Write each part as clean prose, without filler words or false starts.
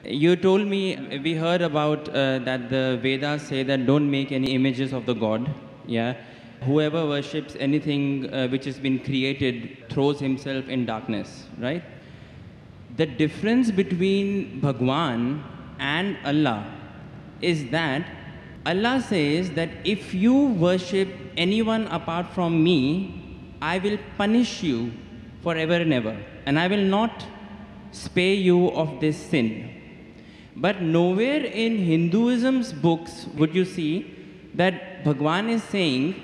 You told me, we heard about that the Vedas say that don't make any images of the God. Yeah. Whoever worships anything which has been created throws himself in darkness, right? The difference between Bhagwan and Allah is that Allah says that if you worship anyone apart from me, I will punish you forever and ever, and I will not spare you of this sin. But nowhere in Hinduism's books would you see that Bhagwan is saying,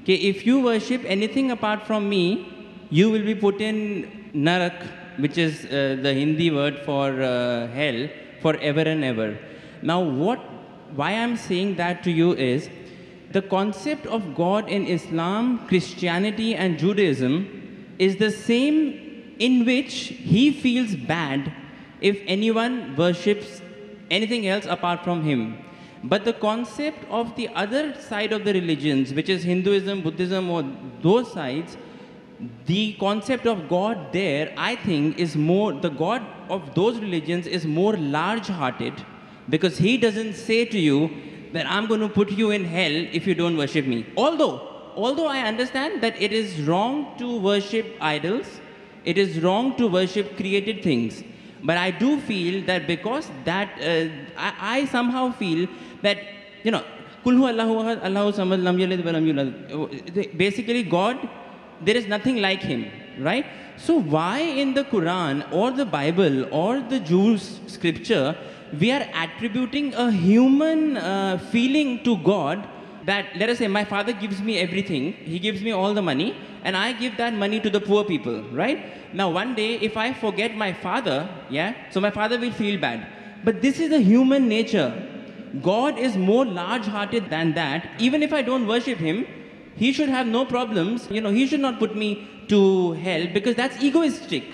okay, if you worship anything apart from me, you will be put in Narak, which is the Hindi word for hell, forever and ever. Now, why I'm saying that to you is, the concept of God in Islam, Christianity, and Judaism is the same, in which he feels bad if anyone worships anything else apart from him. But the concept of the other side of the religions, which is Hinduism, Buddhism, or those sides, the concept of God there, I think, is more, the God of those religions is more large-hearted, because he doesn't say to you that I'm going to put you in hell if you don't worship me. Although I understand that it is wrong to worship idols, it is wrong to worship created things. But I do feel that because that, I somehow feel that, you know, Kulhu Allahu Ahad, Allahu Samad, Lam Yalid wa Lam Yulad. Basically, God, there is nothing like him, right? So why in the Quran or the Bible or the Jews' scripture, we are attributing a human feeling to God that, let us say, my father gives me everything, he gives me all the money, and I give that money to the poor people, right? Now, one day, if I forget my father, yeah, so my father will feel bad. But this is the human nature. God is more large-hearted than that. Even if I don't worship him, he should have no problems. You know, he should not put me to hell, because that's egoistic.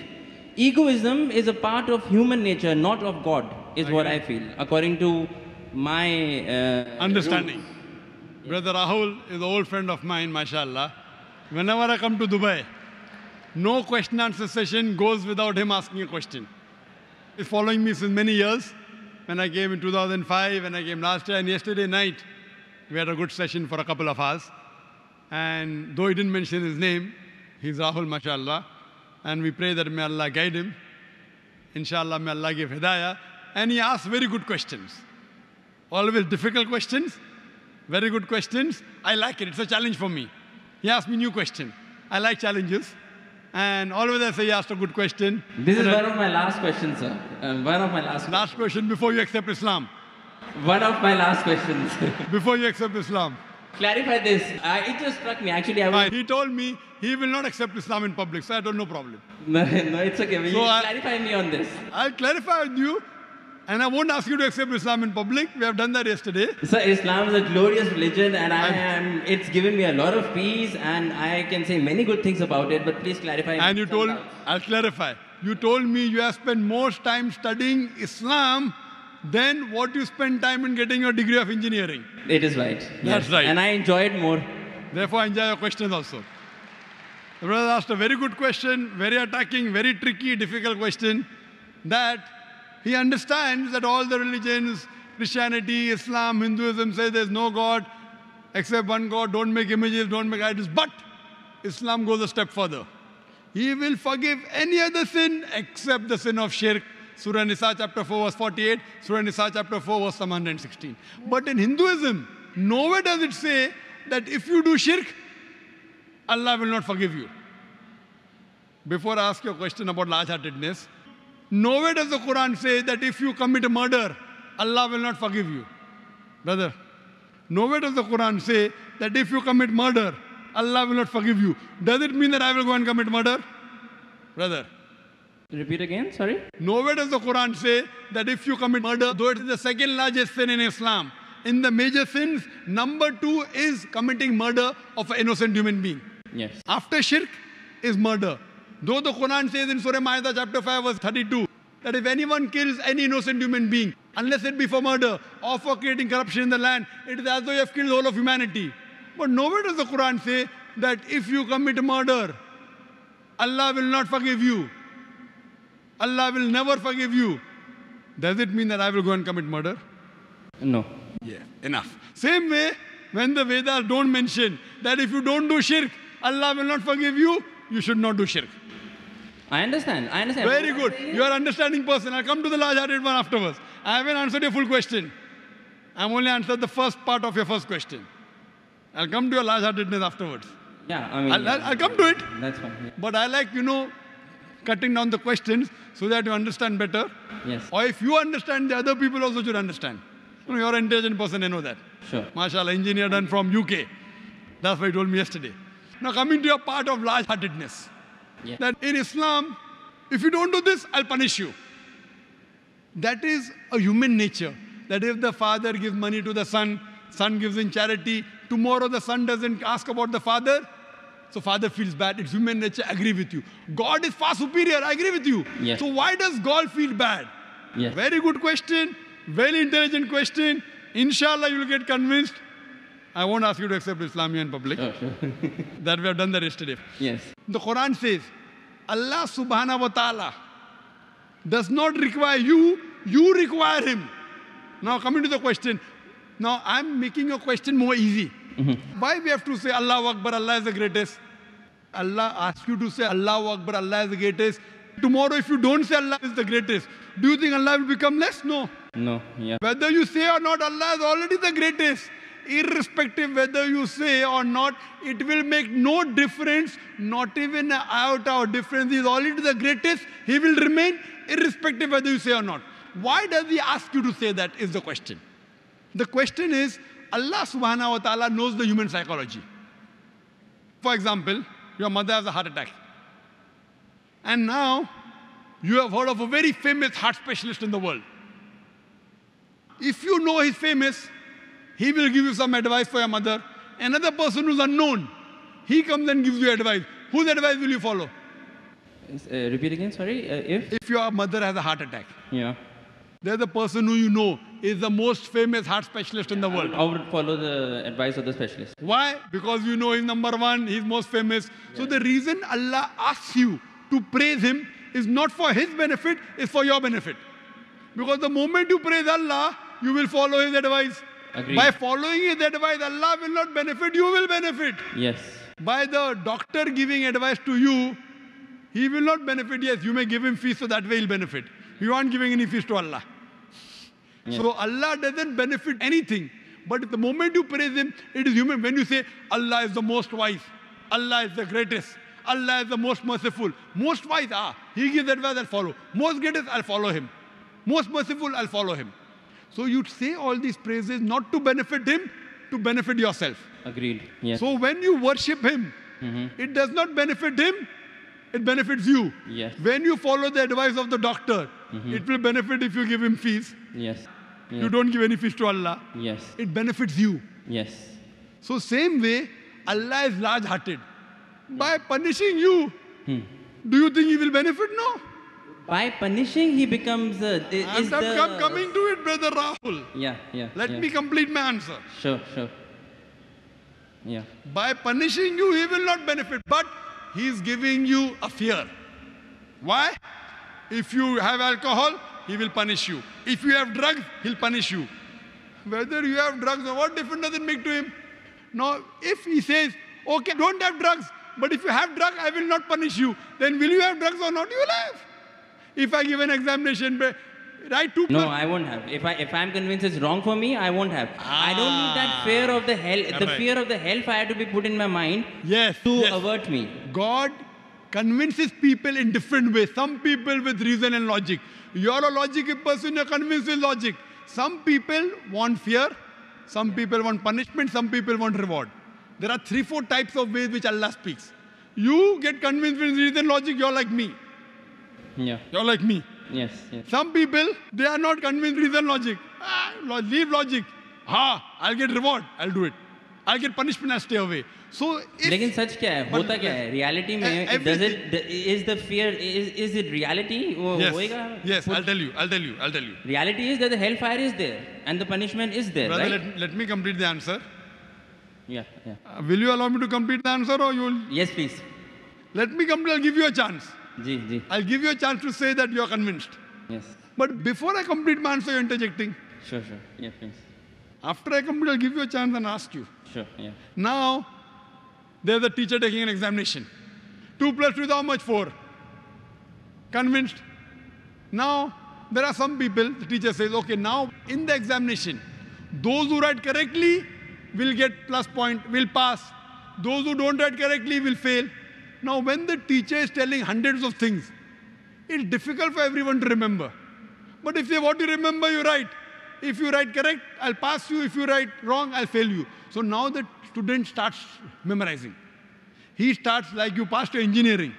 Egoism is a part of human nature, not of God, is what I feel, according to my understanding. Brother Rahul is an old friend of mine, mashallah. Whenever I come to Dubai, no question answer session goes without him asking a question. He's following me since many years. When I came in 2005, when I came last year, and yesterday night, we had a good session for a couple of hours. And though he didn't mention his name, he's Rahul, mashallah. And we pray that may Allah guide him. Inshallah, may Allah give hidayah. And he asked very good questions. Always difficult questions, very good questions. I like it. It's a challenge for me. He asked me new question. I like challenges. And always I say he asked a good question. This is one of my last questions, sir. One of my last Last question before you accept Islam. One of my last questions. Before you accept Islam. Clarify this. It just struck me. Actually, He told me he will not accept Islam in public, so I don't know problem. No, it's okay. Will you clarify me on this? I'll clarify with you, and I won't ask you to accept Islam in public. We have done that yesterday. Sir, Islam is a glorious religion, and it's given me a lot of peace, and I can say many good things about it, but please clarify. And you told, I'll clarify. You told me you have spent more time studying Islam than what you spend time in getting your degree of engineering. It is right. That's right. And I enjoyed more. Therefore, I enjoy your questions also. The brother asked a very good question, very attacking, very tricky, difficult question, that he understands that all the religions, Christianity, Islam, Hinduism, say there's no God except one God, don't make images, don't make idols. But Islam goes a step further. He will forgive any other sin except the sin of shirk. Surah Nisa chapter 4 verse 48, Surah Nisa chapter 4 verse 116. But in Hinduism, nowhere does it say that if you do shirk, Allah will not forgive you. Before I ask you a question about large-heartedness, nowhere does the Quran say that if you commit a murder, Allah will not forgive you. Brother, nowhere does the Quran say that if you commit murder, Allah will not forgive you. Does it mean that I will go and commit murder? Brother. Repeat again, sorry? Nowhere does the Quran say that if you commit murder, though it is the second largest sin in Islam, in the major sins, number 2 is committing murder of an innocent human being. Yes. After shirk is murder. Though the Quran says in Surah Ma'idah chapter 5 verse 32, that if anyone kills any innocent human being, unless it be for murder or for creating corruption in the land, it is as though you have killed the whole of humanity. But nowhere does the Quran say that if you commit murder, Allah will not forgive you. Allah will never forgive you. Does it mean that I will go and commit murder? No. Yeah, enough. Same way, when the Vedas don't mention that if you don't do shirk, Allah will not forgive you, you should not do shirk. I understand. Very good. You are understanding person. I'll come to the large-hearted one afterwards. I haven't answered your full question. I've only answered the first part of your first question. I'll come to your large-heartedness afterwards. Yeah, I mean... I'll come to it. That's fine. Yeah. But I like, cutting down the questions so that you understand better. Yes. Or if you understand, the other people also should understand. You're an intelligent person, I know that. Sure. MashaAllah, engineer done from UK. That's what he told me yesterday. Now coming to your part of large-heartedness. Yeah. That in Islam, if you don't do this, I'll punish you. That is a human nature. That if the father gives money to the son, son gives in charity, tomorrow the son doesn't ask about the father, so father feels bad. It's human nature, I agree with you. God is far superior, I agree with you. Yes. So why does God feel bad? Yes. Very good question, very intelligent question. Inshallah, you will get convinced. I won't ask you to accept Islam in public. Sure. That we have done that yesterday. Yes. The Quran says, Allah subhanahu wa ta'ala does not require you, you require him. Now coming to the question. Now I'm making your question more easy. Why we have to say Allahu Akbar, Allah is the greatest? Allah asks you to say Allahu Akbar, Allah is the greatest. Tomorrow if you don't say Allah is the greatest, do you think Allah will become less? No. No. Yeah. Whether you say or not, Allah is already the greatest. Irrespective whether you say or not, it will make no difference, not even an iota of difference. He is already the greatest. He will remain irrespective whether you say or not. Why does he ask you to say that is the question. The question is, Allah subhanahu wa ta'ala knows the human psychology. For example, your mother has a heart attack. And now, you have heard of a very famous heart specialist in the world. If you know he's famous, he will give you some advice for your mother. Another person who's unknown, he comes and gives you advice. Whose advice will you follow? Repeat again, sorry. If your mother has a heart attack, Yeah. there's a person who you know is the most famous heart specialist in the world. I would follow the advice of the specialist. Why? Because you know he's number one, he's most famous. So the reason Allah asks you to praise him is not for his benefit, it's for your benefit. Because the moment you praise Allah, you will follow his advice. Agreed. By following his advice, Allah will not benefit, you will benefit. Yes. By the doctor giving advice to you, he will not benefit. Yes, you may give him fees so that way he'll benefit. You aren't giving any fees to Allah. Yes. So Allah doesn't benefit anything. But the moment you praise him, it is human. When you say, Allah is the most wise, Allah is the greatest, Allah is the most merciful. Most wise, he gives advice, I'll follow. Most greatest, I'll follow him. Most merciful, I'll follow him. So you say all these praises not to benefit him, to benefit yourself. Agreed. Yes. So when you worship him, it does not benefit him, it benefits you. Yes. When you follow the advice of the doctor, it will benefit if you give him fees. Yes. You don't give any fees to Allah. Yes. It benefits you. Yes. So same way, Allah is large-hearted. By punishing you, do you think he will benefit? No. By punishing, he becomes I'm coming to it, brother Rahul. Yeah. Let me complete my answer. Sure. Yeah. By punishing you, he will not benefit, but he is giving you a fear. Why? If you have alcohol, he will punish you. If you have drugs, he'll punish you. Whether you have drugs or what difference does it make to him? Now, if he says, okay, don't have drugs, but if you have drugs, I will not punish you, then will you have drugs or not? You will have. If I give an examination, right? No, I won't have. If I'm convinced it's wrong for me, I won't have. I don't need that fear of the hell. The fear of the hellfire to be put in my mind to avert me. God convinces people in different ways. Some people with reason and logic. You're a logical person, you're convinced with logic. Some people want fear, some people want punishment, some people want reward. There are 3-4 types of ways which Allah speaks. You get convinced with reason and logic, you're like me. Yeah. You're like me. Yes. Some people, they are not convinced with reason and logic. Leave logic. I'll get reward, I'll do it. I'll get punishment, I'll stay away. So लेकिन सच क्या है होता क्या है reality में is the fear is it reality होएगा yes I'll tell you reality is that the hellfire is there and the punishment is there. Brother, right? let me complete the answer. Yeah. Will you allow me to complete the answer or you'll? Yes, please. Let me complete. I'll give you a chance. Ji. I'll give you a chance to say that you are convinced. Yes. But before I complete my answer, you're interjecting. Sure, sure. Yeah, please. After I complete, I'll give you a chance and ask you. Sure, yeah. Now, there's a teacher taking an examination. 2 plus 2 is how much? 4. Convinced? Now, there are some people, the teacher says, okay, now in the examination, those who write correctly will get plus point, will pass. Those who don't write correctly will fail. Now, when the teacher is telling hundreds of things, it's difficult for everyone to remember. But if they want to remember, you write. If you write correct, I'll pass you. If you write wrong, I'll fail you. So now the student starts memorizing. He starts like you passed your engineering.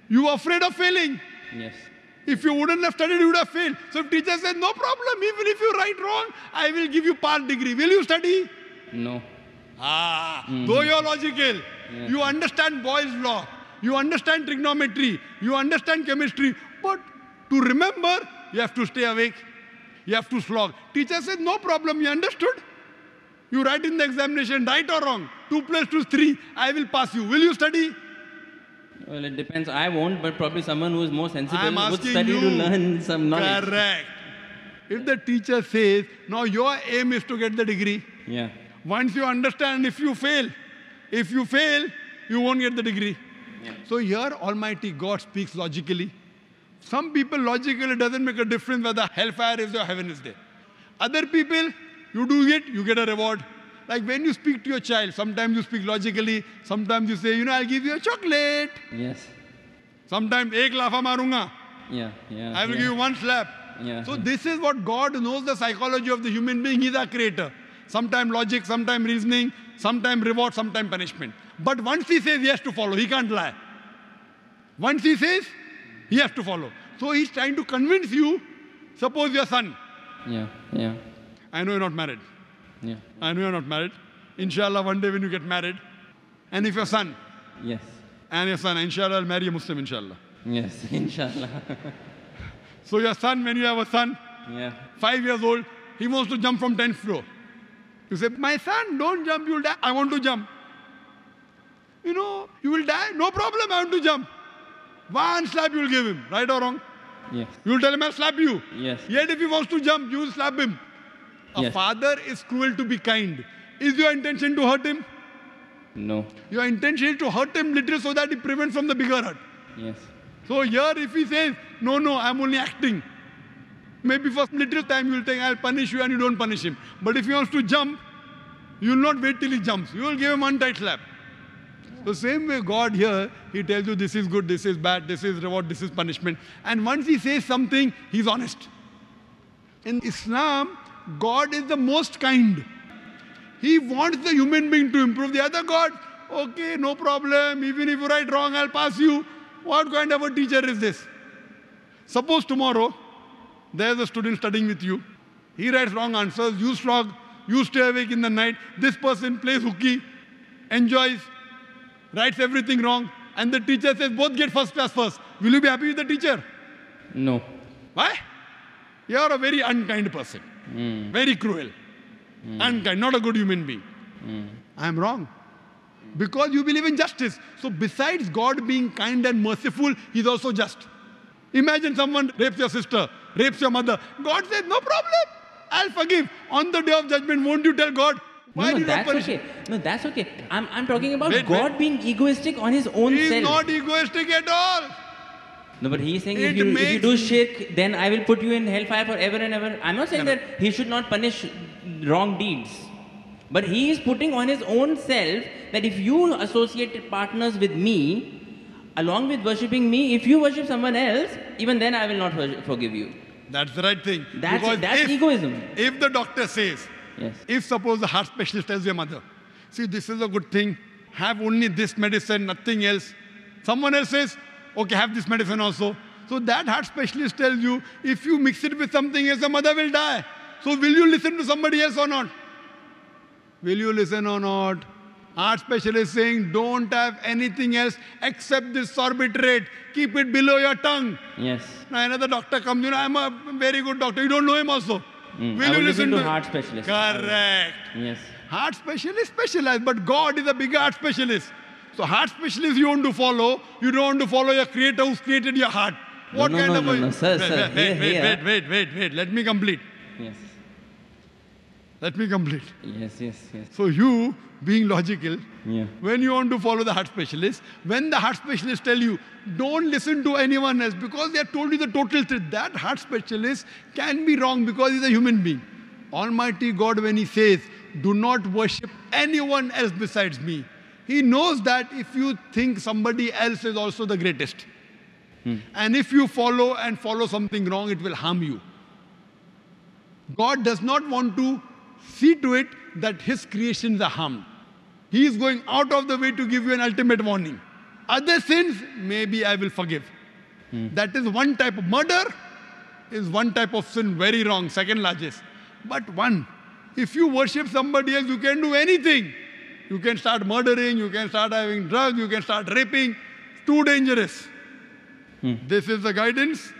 You are afraid of failing. Yes. If you wouldn't have studied, you would have failed. So if teacher says, no problem, even if you write wrong, I will give you part degree. Will you study? No. Though you're logical, Yeah. you understand Boyle's law, you understand trigonometry, you understand chemistry, but to remember, you have to stay awake. You have to slog. Teacher says, no problem, you understood? You write in the examination, right or wrong, 2 plus 2 is 3, I will pass you. Will you study? Well, it depends. I won't, but probably someone who is more sensible I'm would asking study you. to learn some knowledge. Correct. If the teacher says, now your aim is to get the degree, Yeah. once you understand, if you fail, you won't get the degree. Yeah. So here Almighty God speaks logically. Some people logically it doesn't make a difference whether hellfire is there or heaven is there. Other people, you do it, you get a reward. Like when you speak to your child, sometimes you speak logically, sometimes you say, I'll give you a chocolate. Yes. Sometimes, ek lafa marunga. Yeah. Yeah. I will yeah. give you one slap. Yeah. So this is what God knows the psychology of the human being. He's our creator. Sometimes logic, sometimes reasoning, sometimes reward, sometimes punishment. But once he says, he has to follow. He can't lie. Once he says, he has to follow. So he's trying to convince you, suppose your son. Yeah. Yeah. I know you're not married. Yeah. I know you're not married. Inshallah, one day when you get married. And if your son, Yes. and your son, inshallah, I'll marry a Muslim, inshallah. Yes. Inshallah. So your son, when you have a son, Yeah. 5 years old, he wants to jump from 10th floor. You say, my son, don't jump, you'll die. I want to jump. You will die. No problem, I want to jump. One slap you will give him, right or wrong? Yes. You will tell him, I'll slap you. Yes. Yet if he wants to jump, you will slap him. A Yes. father is cruel to be kind. Is your intention to hurt him? No. Your intention is to hurt him little so that he prevents from the bigger hurt. Yes. So here if he says, no, I'm only acting. Maybe for little time you will think, I'll punish you and you don't punish him. But if he wants to jump, you will not wait till he jumps. You will give him one tight slap. The same way God here, he tells you this is good, this is bad, this is reward, this is punishment. And once he says something, he's honest. In Islam, God is the most kind. He wants the human being to improve. The other God, okay, no problem. Even if you write wrong, I'll pass you. What kind of a teacher is this? Suppose tomorrow, there's a student studying with you. He writes wrong answers. You slog. You stay awake in the night. This person plays hooky, enjoys, writes everything wrong. And the teacher says, both get first class first. Will you be happy with the teacher? No. Why? You are a very unkind person. Very cruel. Unkind, not a good human being. I am wrong. Because you believe in justice. So besides God being kind and merciful, he's also just. Imagine someone rapes your sister, rapes your mother. God says, no problem. I'll forgive. On the day of judgment, won't you tell God, why did you not that's punish okay. No, that's okay. I'm talking about Wait, God wait. being egoistic on his own He is self. not egoistic at all. No, but he's saying It if you makes- do shirk, then I will put you in hellfire forever and ever. I'm not saying that he should not punish wrong deeds. But he is putting on his own self that if you associate partners with me, along with worshipping me, if you worship someone else, even then I will not forgive you. That's the right thing. That's Because egoism. If the doctor says, Yes. if suppose the heart specialist tells your mother, see, this is a good thing, have only this medicine, nothing else. Someone else says, okay, have this medicine also. So that heart specialist tells you, if you mix it with something else, the mother will die. So will you listen to somebody else or not? Will you listen or not? Heart specialist saying, don't have anything else except this sorbitrate. Keep it below your tongue. Yes. Now another doctor comes, I'm a very good doctor. You don't know him also. I will listen to heart specialist. Correct. Yes. Heart specialist specialized, but God is a bigger heart specialist. So heart specialist you want to follow. You don't want to follow your creator who's created your heart. What kind of no, sir, sir. Wait. Let me complete. Yes. Let me complete. Yes. So you, being logical, Yeah. when you want to follow the heart specialist, when the heart specialist tell you, don't listen to anyone else because they have told you the total truth, that heart specialist can be wrong because he's a human being. Almighty God, when he says, do not worship anyone else besides me, he knows that if you think somebody else is also the greatest, and if you follow something wrong, it will harm you. God does not want to see to it that his creations are harmed. He is going out of the way to give you an ultimate warning. Other sins, maybe I will forgive. That is one type of murder, is one type of sin, very wrong, second largest. But one, if you worship somebody else, you can do anything. You can start murdering, you can start having drugs, you can start raping. It's too dangerous. This is the guidance.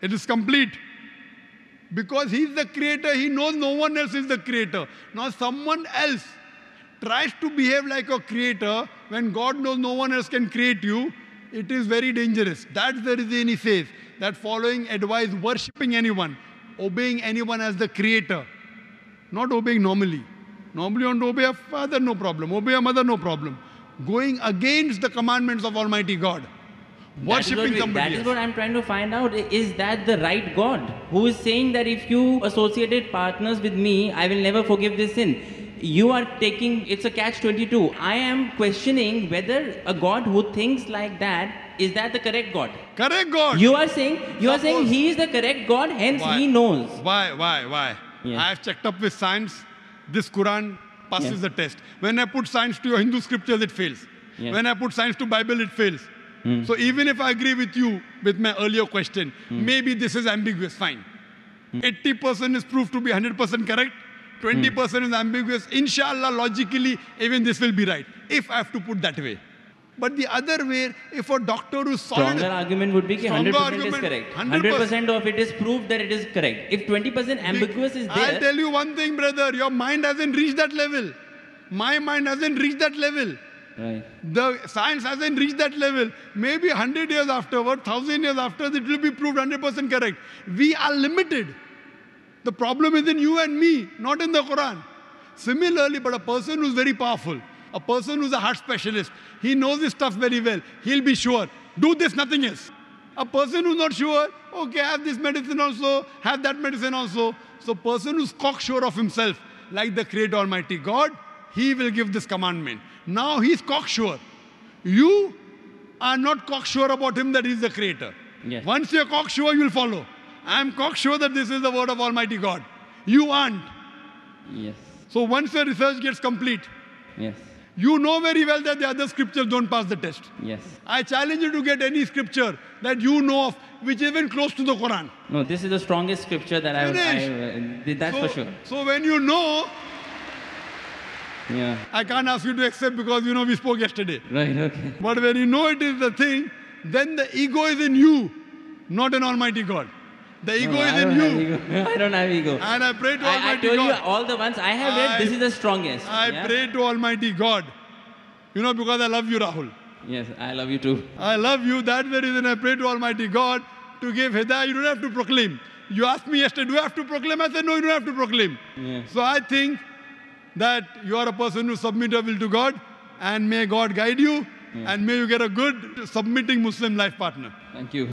It is complete. Because he's the creator, he knows no one else is the creator. Now someone else tries to behave like a creator when God knows no one else can create you. It is very dangerous. That's the reason he says that following advice, worshipping anyone, obeying anyone as the creator, not obeying normally. Normally you want to obey a father, no problem. Obey a mother, no problem. Going against the commandments of Almighty God. Worshipping somebody That is else. what I'm trying to find out. Is that the right God who is saying that if you associated partners with me, I will never forgive this sin? You are taking, it's a catch-22. I am questioning whether a God who thinks like that, is that the correct God? Correct God. You are saying he is the correct God, hence Why? he knows. Why? Yes. I have checked up with science. This Quran passes Yes. the test. When I put science to your Hindu scriptures, it fails. Yes. When I put science to Bible, it fails. So even if I agree with you with my earlier question, maybe this is ambiguous, fine. 80% is proved to be 100% correct. 20% is ambiguous. Inshallah, logically, even this will be right, if I have to put that way. But the other way, if a doctor who's solid... Stronger argument would be that Stronger 100% argument, is correct. 100% 100% of it is proved that it is correct. If 20% ambiguous is I'll there... tell you one thing, brother. Your mind hasn't reached that level. My mind hasn't reached that level. Right. The science hasn't reached that level. Maybe 100 years afterward, 1,000 years after, it will be proved 100% correct. We are limited. The problem is in you and me, not in the Quran. Similarly, but a person who's very powerful, a person who's a heart specialist, he knows his stuff very well. He'll be sure. Do this, nothing else. A person who's not sure, okay, have this medicine also, have that medicine also. So person who's cocksure of himself, like the Creator Almighty God, he will give this commandment. Now he's cocksure. You are not cocksure about him that he's the creator. Yes. Once you're cocksure, you'll follow. I'm cocksure that this is the word of Almighty God. You aren't. Yes. So once the research gets complete, Yes. you know very well that the other scriptures don't pass the test. Yes. I challenge you to get any scripture that you know of which is even close to the Quran. No, this is the strongest scripture that that's so, for sure. So when you know, Yeah. I can't ask you to accept because you know we spoke yesterday. Right, okay. But when you know it is the thing, then the ego is in you, not in Almighty God. The ego No, is I in don't have you. ego. I don't have ego. And I pray to I Almighty told you God. all the ones I have read, this is the strongest. I pray to Almighty God. You know, because I love you, Rahul. Yes, I love you too. I love you. That's the reason I pray to Almighty God to give hidayah. You don't have to proclaim. You asked me yesterday, do I have to proclaim? I said, no, you don't have to proclaim. Yeah. So I think that you are a person who submit your will to God, and may God guide you, and may you get a good submitting Muslim life partner. Thank you.